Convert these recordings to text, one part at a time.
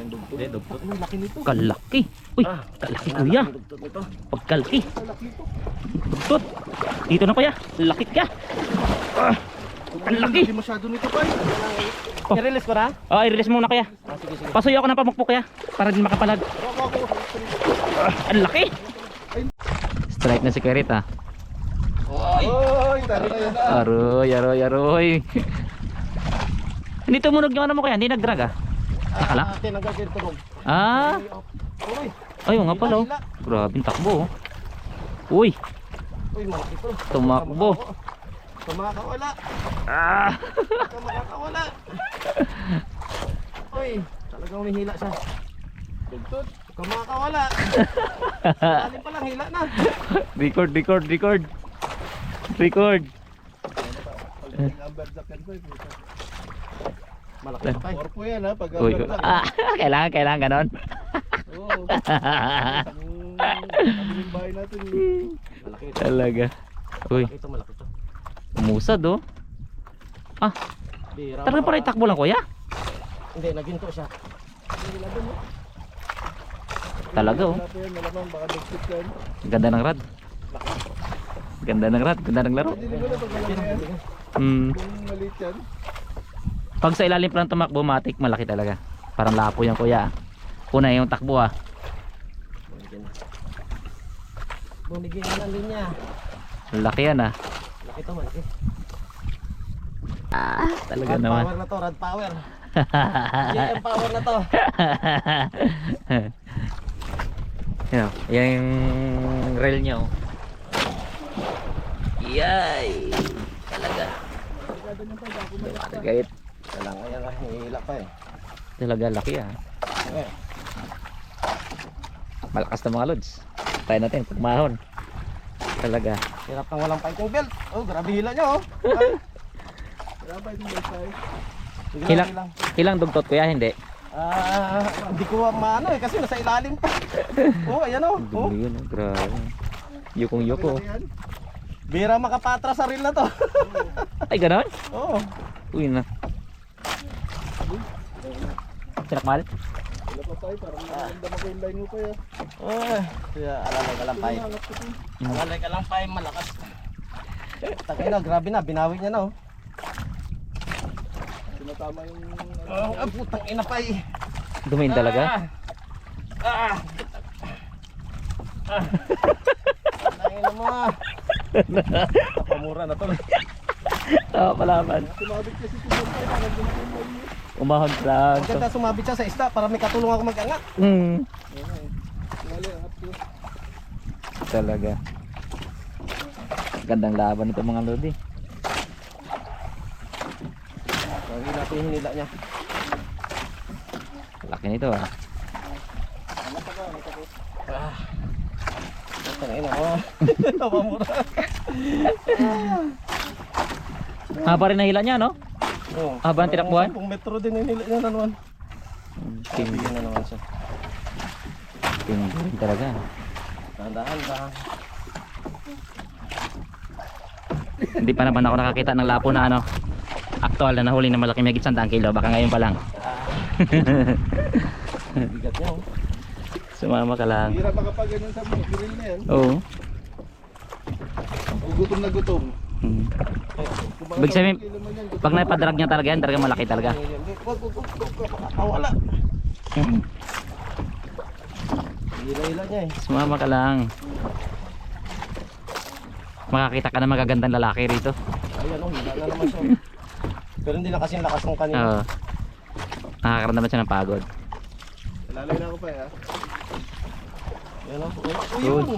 rin dugtog. Hindi, dugtog. Ano laki nito? Kalaki. Uy, kalaki kuya. Dugtog nito. Pagkalaki. Laki nito. Dugtog. Dito na kuya. Lakit ka. Ang laki. Hindi masyado nito pa. Oh. I-release ko na? Oh, i-release muna kaya. Sige, sige. Pasuyo ako ng pamukpok kaya. Para din makapalag. Ang laki. Strike na si Kerit ha. Oy, tari na yan. Aroy, aroy, aroy. Hindi tumunog yung ano mo kaya. Hindi nag-drag ah. Nakala? Tinanggal ko yung tunog. Ah. Uy. Ayun nga pala oh. Grabe yung takbo oh. Uy, Uy, malaki to. tumakbo. Kumakawala. Ah. Kumakawala. Uy, talagang umihila siya. Dugtod. Kumakawala. Alim pa lang, hila na. Record, record, record. Record. Malaki pa tayo. Korpo yan ha, pag Uy, kailangan ganon. Oo. Kabiling bahay natin. Malaki ito. Talaga. Uy, Malaki ito, malaki ito. umusad oh. Ah, Bira, talaga para itakbo lang kuya. Hindi, naginto siya. Talaga oh. Natin yan, malamang baka nag-stick yan. Ganda ng rad. Ganda ng rad, ganda ng laro. Hindi mo na pag malaki yan. Kung maliit yan. Pag sa ilalim pa ng tumakbo, matik, malaki talaga. Parang lapo yan kuya. Una yung takbo ah. Bumigay na ng linya. Laki yan ah. Malaki ito, malaki. Talaga Rad naman. power na to, rad power. JM power na to. Yan yung rail niya oh. Yay! Talaga. Talaga it. Kailangan yan lah, hihila pa eh. Talaga laki ah. Okay. Malakas na mga lods. Try natin pagmahon. Talaga. Hirap nang walang fighting belt. Oh, grabe hila niya oh. Grabe yung bastay. Ilang dugtot kuya? Hindi. Hindi ko maano eh kasi nasa ilalim pa. Oh, ayan oh. Oh. Dumi yun oh. Grabe. Yukong yuko. Yan. Bira makapatra sa reel na to. Ay ganon? Oo. Uy na. Sinakmal? Wala pa tayo, parang naramdaman ko yung line mo pa yan. Kaya alalay ka lang pa. Alalay ka lang pa malakas. Takay na, grabe na, binawi niya na oh. Tinatama yung... Putang ina pa eh. Dumain talaga? Tangina mo. Napamura na to. Oo, palaban. Tumabit kasi si Bastay, parang naramdaman ko yung line mo. Umahon lang. Maganda sumabit siya sa isda para may katulong ako mag-angat. Wala, angat ko. Talaga. Gandang laban nito mga lodi. Hindi natin yung hinila niya. Laki nito ah. Tangina mo. Napamura. Haba rin nahila niya no? Oo. Haba ng tinakbuhan? 10 metro din yung hinila niya na naman. King Bigyan na naman siya. king rin talaga. Dahan-dahan ba? Hindi pa naman ako nakakita ng lapo na ano aktual na nahuli na malaki may higit 100 kilo. Baka ngayon pa lang. Bigat niya oh. Sumama ka lang. Hirap makapaganyan sa mga grill na yan. Oo. Gutom na gutom. Ibig sabihin, pag naipadrag niya talaga yan, talaga malaki talaga. Wala. Hila-hila niya eh. Sumama ka lang. Makakita ka na magagandang lalaki rito. Ayan oh, hila na naman siya. Pero hindi na kasing lakas ng kanina. Oo. Nakakaramdaman siya ng pagod. Lalay na ako pa ha. Ayan oh. Good.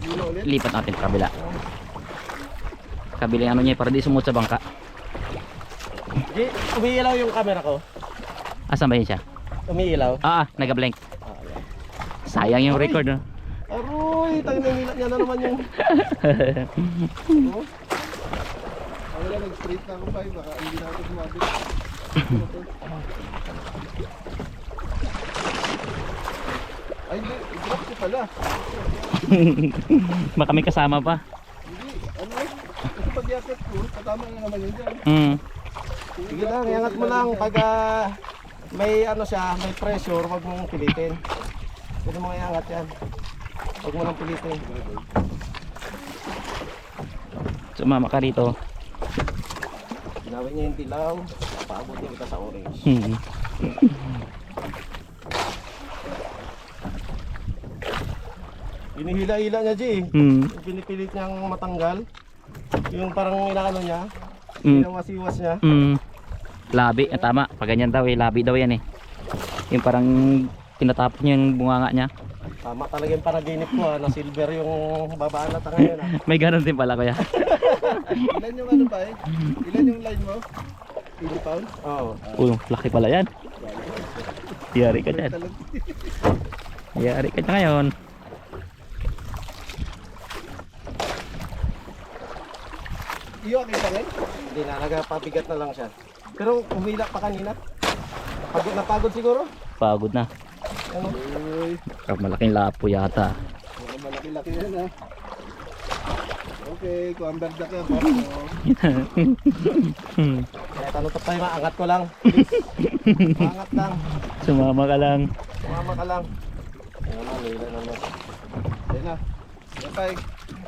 Hilo ulit. Lipat natin sa kabila. Kabila yung ano niya para di sumut sa bangka. Di, umiilaw yung camera ko. Asan ba yun siya? Umiilaw. Nag-blank. Sayang yung record no? Aroy, tayo na hila niya na naman yung... Wala, nag-straight na ako pa. Baka hindi na ako sumabit. Ay, hindi. I-drop ko pala. Baka may kasama pa. Hindi. Ano eh? Kasi pag-yakit ko, katama na naman yun dyan. Mm. Sige lang, iangat mo lang pag may ano siya, may pressure, wag mong pilitin. Pwede mo iangat yan. Wag mo lang pilitin. Sumama ka rito. Ginawin niya yung dilaw, paabutin kita sa orange. Hinihila-hila niya, G. Yung pinipilit niyang matanggal. Yung parang inaano niya, pinawasiwas niya. Labi, tama. Pag ganyan daw eh, labi daw yan eh. Yung parang tinatapos niya yung bunganga niya. Tama talaga yung panaginip ko na silver yung babaan na ngayon. May ganun din pala kuya. Ilan yung ano ba eh? Ilan yung line mo? 80 pounds? Oo. Laki pala yan. Yari ka dyan. Yari ka dyan ngayon. Iyo, kita rin? Hindi na, nagpabigat na lang siya. Pero humila pa kanina. Pagod na pagod siguro. Pagod na. Ano? Uy, Malaking lapo yata. malaki-laki yan ha. Okay, kung ang berda ka, Kaya tanong tayo, maangat ko lang. Please. Maangat lang. Sumama ka lang. Sumama ka lang. Ayun na, lila naman. okay na. Okay,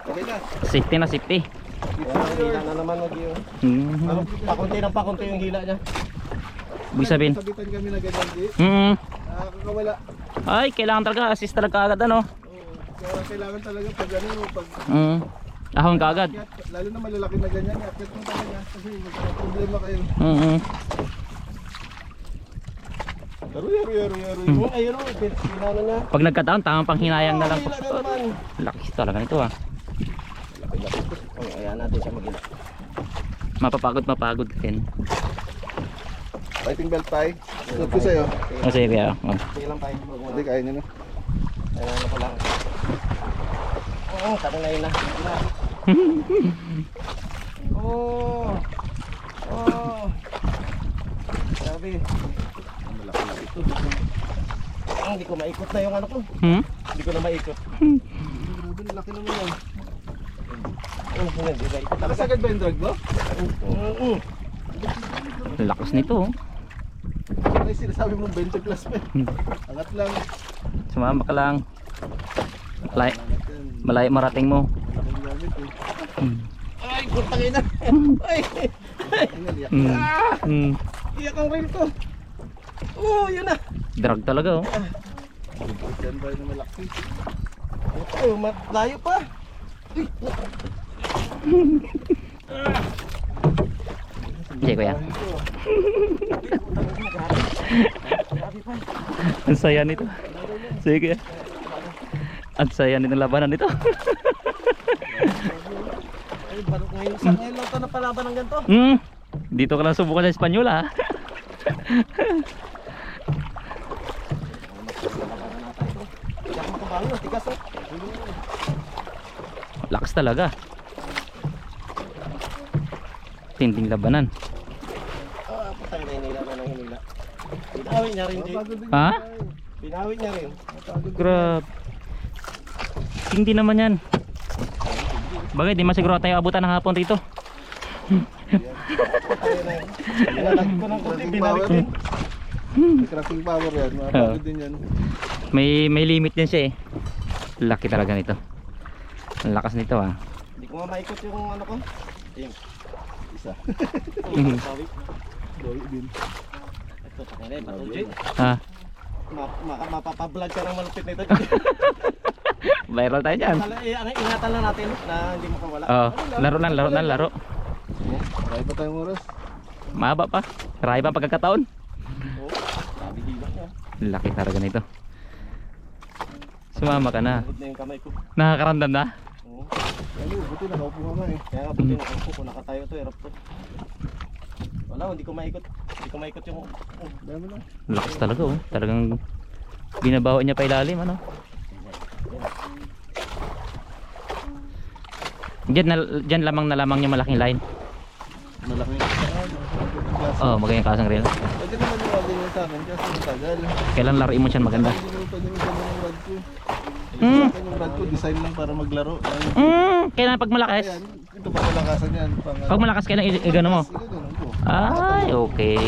okay na. Safety na safety. Ayan, hila na naman mag yung. Ano, pakunti ng pakunti yung hila niya. Ibig sabihin. Sabitan kami na ganyan, di? Nakakawala. Ay, kailangan talaga. Assist talaga agad ano. Oo, kaya kailangan talaga pag ano, pag Ahon ka agad. lalo na malalaki na ganyan, akit mo talaga kasi magkakaproblema kayo. Yaro. Ayun o, pinano niya. Pag nagkataon, tamang panghinayang na lang. Hila na naman. Laki talaga nito ah. Laki-laki. Okay, ayan natin siya magila. Mapapagod din. Fighting belt pie. Sunod ko sa'yo. Kasi kaya. Sige lang tayo. Hindi, kaya nyo na. Ayan, ano ko lang. Oo, tanong na yun na. Oh. Sabi. Malaki-laki ito. Hindi ko maikot na yung ano ko. Hindi ko na maikot. Grabe, laki naman yan. Hindi ba ikot talaga. Nakasagad ba yung drag mo? Lakas nito oh. Ay, sinasabi mong 20 plus pa. Angat lang. Sumama ka lang. Malayo marating mo. Malaking gamit eh. Ay, kurtangin na. Ay. Iyak ang reel ko. Oh, yun na. Drag talaga oh. Diyan ba yung malaki? Ay, layo pa. Sige kuya. Ang saya nito. Sige kuya. Ang saya nitong labanan nito. Ay, barok ngayon. Sa ngayon lang ito napalaban ng ganito. Dito ka lang subukan sa Espanyol ah. Lakas talaga. Tinding labanan. Ah, patay na hinila na ng hinila. Pinawin niya rin, Jay. Ha? Pinawin niya rin. Grab. Hindi naman yan. Bagay, di masiguro tayo abutan ng hapon rito. Patay na yun. Pinalagay ko ng kunti, binalik din. May cracking power yan. Mapagod din yan. May limit din siya eh. Laki talaga nito. Ang lakas nito ah. Hindi ko nga maikot yung ano ko. Ayun. Isa. Sabi. Doy din. Ito, patay na yun. Bato, Jay. Ha? Mapapablog ka ng malupit nito. Viral tayo dyan. Ingatan lang natin na hindi makawala. Oh, laro. Marami pa tayong oras. Mahaba pa. Marami pa pagkakataon. Oo, sabi hilak niya. Laki talaga nito. Sumama ka na. Lugod na yung kamay ko. Nakakaramdam na? Oo. Ano, buti nakaupo ka nga eh. Kaya nga buti nakaupo ko, nakatayo to, hirap to. Wala, hindi ko maikot. Hindi ko maikot yung... Dami lang. Lakas talaga oh. Talagang binabawa niya pa ilalim ano. Diyan lamang na lamang yung malaking line. Malaki. Oh, magandang kasang reel. Pwede naman yung order niya sa akin kasi matagal. Kailan laruin mo siya maganda? Hindi naman pwede yung ganyan yung rad ko. Hmm. Sa akin yung rad ko, design lang para maglaro. Kailan pag malakas? Ayan, ito pa malakasan yan. Pag malakas kailan igano mo? Ganun po. Ay, okay.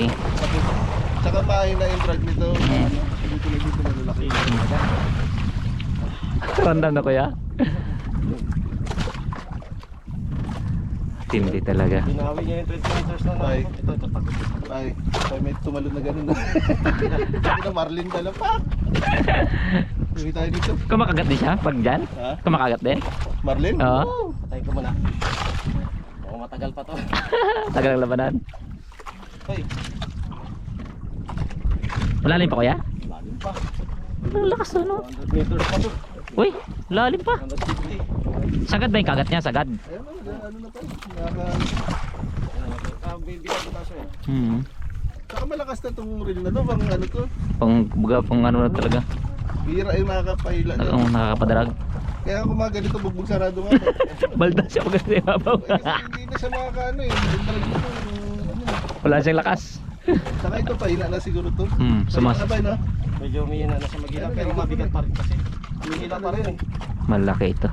Tsaka mahina yung drag nito. Hindi tulad dito malalaki. Random na kuya. Tindi talaga. Binawi niya yung 20 meters na Ay. Ito, pagod. Ay, may tumalon na ganun na. Sabi na Marlin ka lang pa. Hindi tayo dito. Kumakagat din siya pag dyan? Ha? Kumakagat din? Marlin? Oo. Patayin ko muna. Oo, matagal pa to. Tagal ang labanan. Hoy, Malalim pa kuya? lalim pa. Ang lakas ano? 100 meters pa to. Uy, lalim pa. 150. Sagad ba yung kagat niya? Sagad. Ayun na, ano na pa. Bibigat ko taso eh. Saka malakas na itong reel na to. Pang ano to. Pang ano na talaga. Bira yung nakakapahila. Ang nakakapadrag. Kaya kung mga ganito, bugbog sarado nga. Balda siya pag sa ibabaw. Kasi hindi na siya makakaano eh. Yung drag dito. Wala siyang lakas. Saka ito, pahila na siguro to. Sumas. Sabay na. Medyo umihina na siya mag-ila pero mabigat pa rin kasi. Umihila pa rin eh. Malaki ito.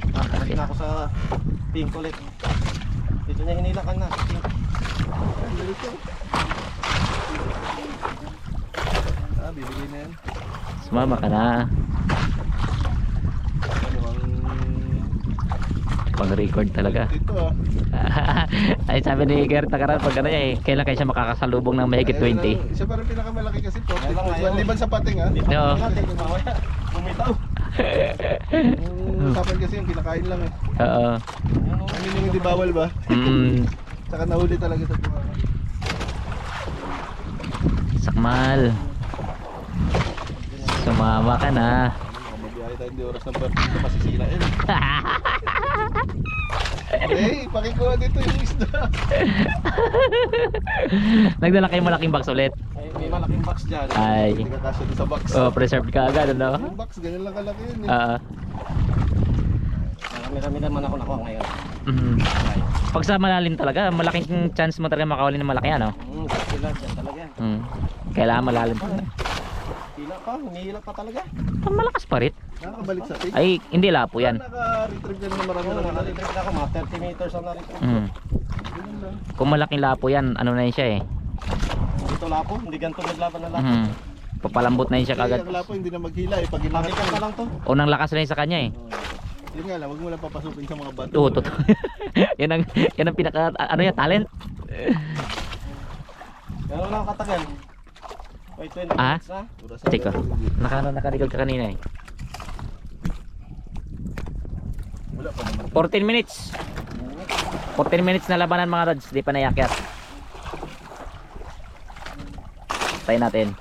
Nakakalik na ako sa pink ulit. Dito niya hinilakan na. Pink. Bibigay na yan. Sumama ka na. Ano ang... Pang record talaga. Ito Ay sabi ni Gert Takaran pag ano eh, kailan kayo siya makakasalubong ng mahigit 20. Siya parang pinakamalaki kasi po. Kaya lang ngayon. Liban sa pating ha. Oo. Bumitaw. Usapan kasi yung kinakain lang eh. Oo. Ano yung hindi bawal ba? Saka nahuli talaga ito. Sakmal. Sumama ka na. Mabiyahe tayo hindi oras ng party dito masisira yun. Hey, pakikuha dito yung isda. Nagdala kayo malaking box ulit. Ay, may malaking box dyan. Ay. Hindi ka kasya doon sa box. Oh, preserved ka agad ano? Yung box, ganyan lang kalaki yun eh. Marami-rami naman ako nakuha ngayon. Pag sa malalim talaga, malaking chance mo talaga makahuli ng malaki ano? Sila dyan talaga. Kailangan malalim. Hila pa, hinihila pa talaga. Ang malakas pa rin. Nakakabalik sa pig. Ay, hindi lapo yan. Naka-retrieve yan na marami Oo, lang. nakalitrip na ako, mga 30 meters ang naritrip. Ganyan lang. Kung malaking lapo yan, ano na yun siya eh. Dito lapo, hindi ganito naglaban na lapo. Papalambot na yun siya Kaya kagad. ang lapo hindi na maghila eh. Pag inangat Mabigat na lang to. Unang lakas na yun sa kanya eh. Yun nga lang, wag mo lang papasukin sa mga bato. Oo, totoo. yan ang pinaka, ano yan, talent. Pero lang katagal. Wait, 20 Ah? minutes na. Teka, nakarecord ka kanina eh. Wala pa naman. 14 minutes. 14 minutes na labanan mga rods, di pa nayakyat. Tayo natin.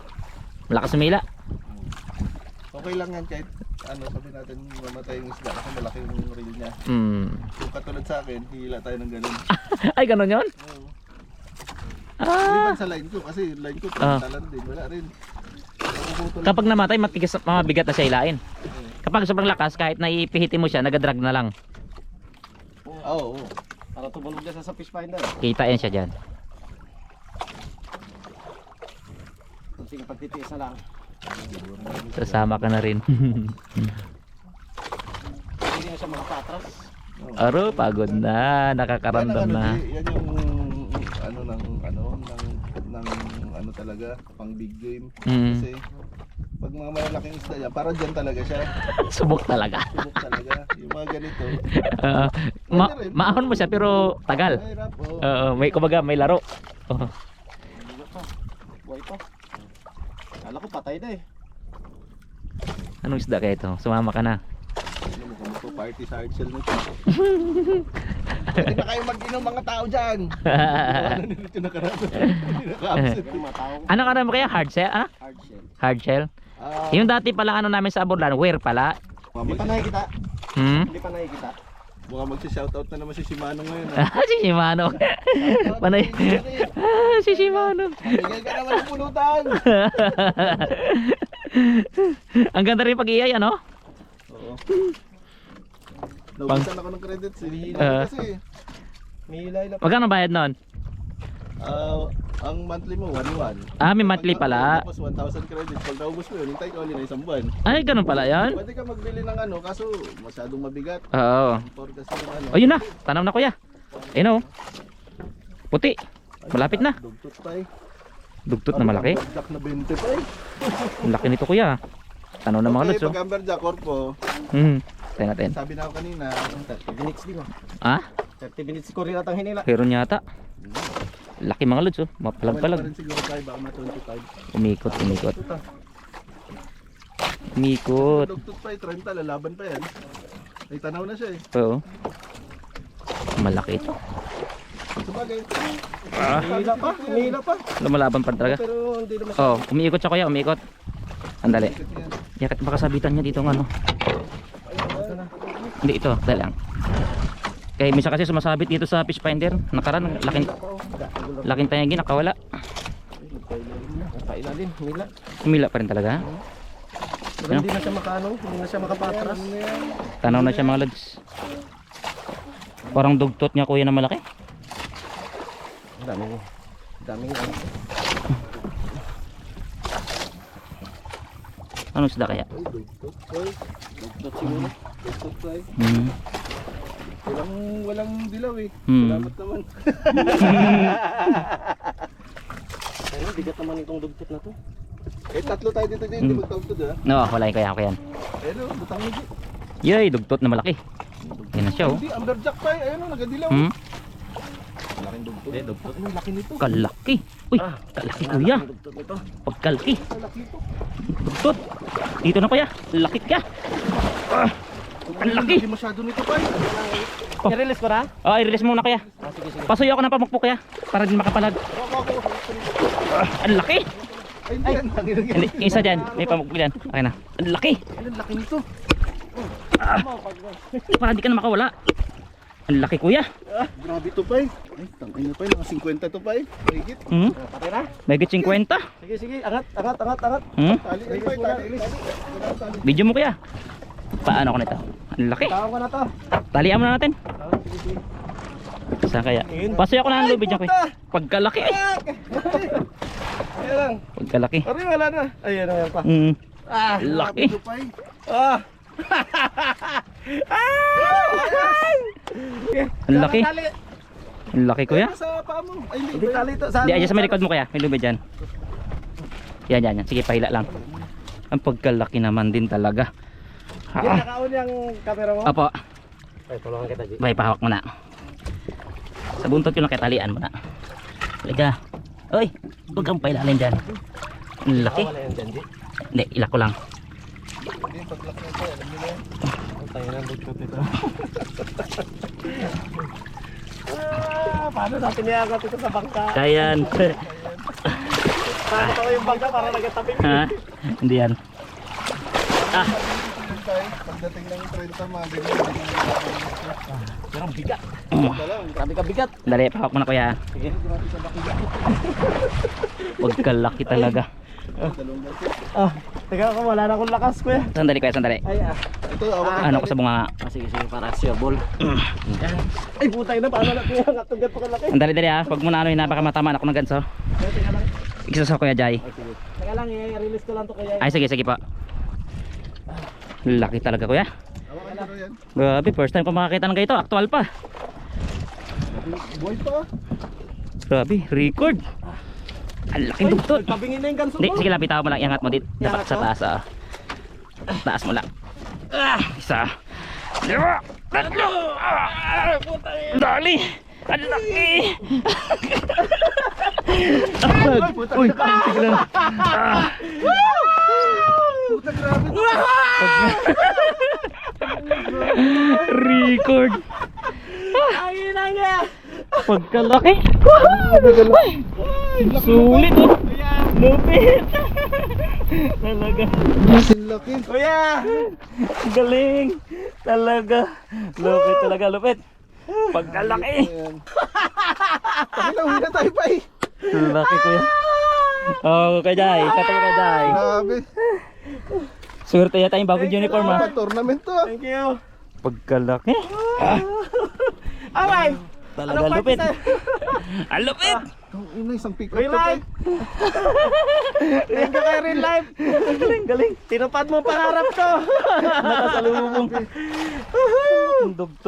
Malakas sumila. Okay lang yan kahit ano sabi natin mamatay yung isda kasi malaki yung reel niya. Kung katulad sa akin, hihila tayo ng ganun. Ay, ganun yun? Oo. Liban Ah. sa line ko kasi line ko talan din. Wala rin. Napuputol. Kapag namatay, mabigat na siya ilain. Kapag sobrang lakas, kahit naipihitin mo siya, nagadrag na lang. Oo. Para tumunog niya sa fish finder. Kita yan siya dyan. Kunting pagtitiis na lang. Sasama ka na rin. Hindi na siya makapatras. Aro, pagod na. Nakakaramdam na. Yan yung ano talaga, pang big game. Kasi pag mga malalaking isda yan, para dyan talaga siya. Subok talaga. Subok talaga. Yung mga ganito. Maahon mo siya pero tagal. Mahirap. May kumbaga may laro. Hindi pa. Buhay pa. Kala ko patay na eh. Anong isda kaya ito? Sumama ka na. Ano mo kung ito, party sa hard shell nito. Hindi na kayo mag-inom mga tao dyan. Ano nito nakarado? Hindi naka-absent. Yung matao. Ano ka naman kaya? Hard shell? Ah? Hard shell. Hard shell? Yung dati pala ano namin sa Aburlan, wear pala. Hindi pa nakikita. Hindi pa nakikita. Mukhang magsi-shoutout na naman si Shimano ngayon. Si Shimano. Panay. Si Shimano. Bigay ka naman ng pulutan. Ang ganda rin pag-iay ano? Oo. Naubusan ako ng credits eh. Kasi May hilay na. Magkano bayad nun? ang monthly mo 1,100. May monthly pala. Tapos 1,000 credits. Pag naubos mo yun, hintay ka ulit na isang buwan. Ay, ganun pala yan? Pwede ka magbili ng ano, kaso masyadong mabigat. Oo. Import kasi ng ano. Ayun na, tanam na kuya. Ayun o. Puti. Malapit na. Dugtot pa eh. Dugtot na malaki. Jack na 20 pa eh. Ang laki nito kuya. Tanaw na mga lods oh. Pag amberjack corpo, Tayo natin. sabi na ako kanina, 30 minutes din oh. Ah? 30 minutes ko rin atang hinila. Meron yata. Laki mga lods oh. wala pa Mapalag-palag. rin siguro tayo, baka ma-25. Umikot. Umikot. Dugtot pa eh, 30, lalaban pa yan. Ay tanaw na siya eh. Oo. Malaki ito. Sabagay. Hinila pa. Lumalaban pa talaga. Pero hindi naman. Oh, umiikot siya kuya, umiikot. Andali. Yakit baka sabitan niya dito ng ano. Hindi ito, dali lang. Kaya minsan kasi sumasabit dito sa fish finder. Nakaraan, laking tayagi, nakawala. Napailalim, hinila. Humila pa rin talaga. Pero hindi na siya makaano, hindi na siya makapatras. Tanaw na siya mga lads. Parang dugtot niya kuya na malaki. Daming ano. Anong isda kaya? Ay, dugtot pa eh. Dugtot siguro. Dugtot pa eh. Walang dilaw eh. Salamat naman. Ayun, bigat naman itong dugtot na to. Eh, tatlo tayo dito din, hindi magtawtod ah. No, wala yung kaya ko yan. Ayun o, butang mo dito. Yay, dugtot na malaki. Yan na siya oh. Hindi, amberjack pa eh. Ayun o, nagadilaw. Malaking dugtot. Hindi, dugtot. Ano, laki nito. Kalaki. Uy, kalaki kuya. Dugtot nito. Pagkalaki. Laki nito. Dugtot. Dito na kuya. Laki ka. Ang laki. Hindi masyado nito pa eh. I-release ko na? Oh, i-release muna kuya. Sige, sige. Pasuyo ako ng pamukpok kuya. Para din makapalag. Ang laki. Ay, hindi yan. Hindi, yung isa dyan. May pamukpok dyan. Okay na. Ang laki. Ang laki nito. Para di ka na makawala. Ang laki kuya. Grabe to pa eh. Ay, tangay na pa eh. Mga 50 to pa eh. Mahigit. Patay na? May 50. Sige, sige. Angat, angat, angat, angat. Tali, ay pa eh. Tali. Video mo kuya. Paano ko nito? Ang laki. Tawag ko na to. Talian mo na natin. Sige, sige. Saan kaya? Pasuyo ako na ng lubid dyan kuya. Pagkalaki eh. Ayan lang. Pagkalaki. Ari, wala na. Ayan, ayan pa. Ah, Laki. Ito pa eh. ah. Ang laki. Ang laki kuya. Sa paa mo. Ay, Hindi tali ito. Hindi, ayan sa may likod mo kuya. May lubid dyan. Yan, yan, yan. Sige, pahila lang. Ang pagkalaki naman din talaga. Yan, nakaon yung camera mo? Apo. Ay, tulungan kita, G. Bay, pahawak mo na. Sa buntot ko lang kitalian mo na. Liga. Uy, huwag kang pailalim dyan. Ang laki. Wala yan dyan, G. Hindi, ilak ko lang. Hindi, paglaki nito. Alam niyo na yan. Ang tayo na, dugtot ito. Paano natin iangat ito sa bangka? Kayan. Paano ko yung bangka para nagatabi? Ha? Hindi yan. Pagdating ng 30, mga ganyan. Pero ang bigat. Ito lang. Grabe ka bigat. Dali, pahawak mo na kuya. Sige. Grabe sa laki. Pagkalaki talaga. Dalawang ganyan. Ah, teka ako, wala na akong lakas, kuya. Sandali kuya, sandali. Ay, ah. Ito, awak Ano ko sa bunga nga. Sige, sige, para siya ball. Ay, putay na, paano na kuya? Ngatugat pa kalaki. Sandali, dali ha. Huwag mo na ano, napakamatama ako ng ganso. Teka lang. Ikisa sa kuya Jai. Ay, sige. Teka lang, i-release ko lang to kuya. Ay, sige, sige pa. Laki talaga kuya. Awakan nyo yan. Grabe, first time ko makakita ng ganito. Aktual pa. Boy pa. Grabe, record. Ang laking dugtot. Tabingin na yung ganso Hindi, ko. sige lang, bitaw mo lang. Iangat mo dito. Dapat Iangat sa ko? taas. Taas mo lang. Isa. Dalawa. Tatlo. Dali. Ang laki. Uy, sige lang. Puta, grabe to. Record. Ay, ina nga. Pagkalaki. Sulit oh. Lupit. Talaga. Ang laki. Kuya. Galing. Talaga. Lupit talaga, lupit. Pagkalaki. Pakita, uwi na tayo pa eh. Laki kuya. Oh, kay Jai. Katawa kay Jai. Grabe. Swerte yata yung bagong uniform ha. Tournament to ah. Thank you. Pagkalaki. Away. Talaga lupit. Ang lupit. Ino, isang pick up Real to pa life. Thank you kay real life. Galing, galing. Tinupad mo pangarap ko. Nakasalubong. Ang dugtot.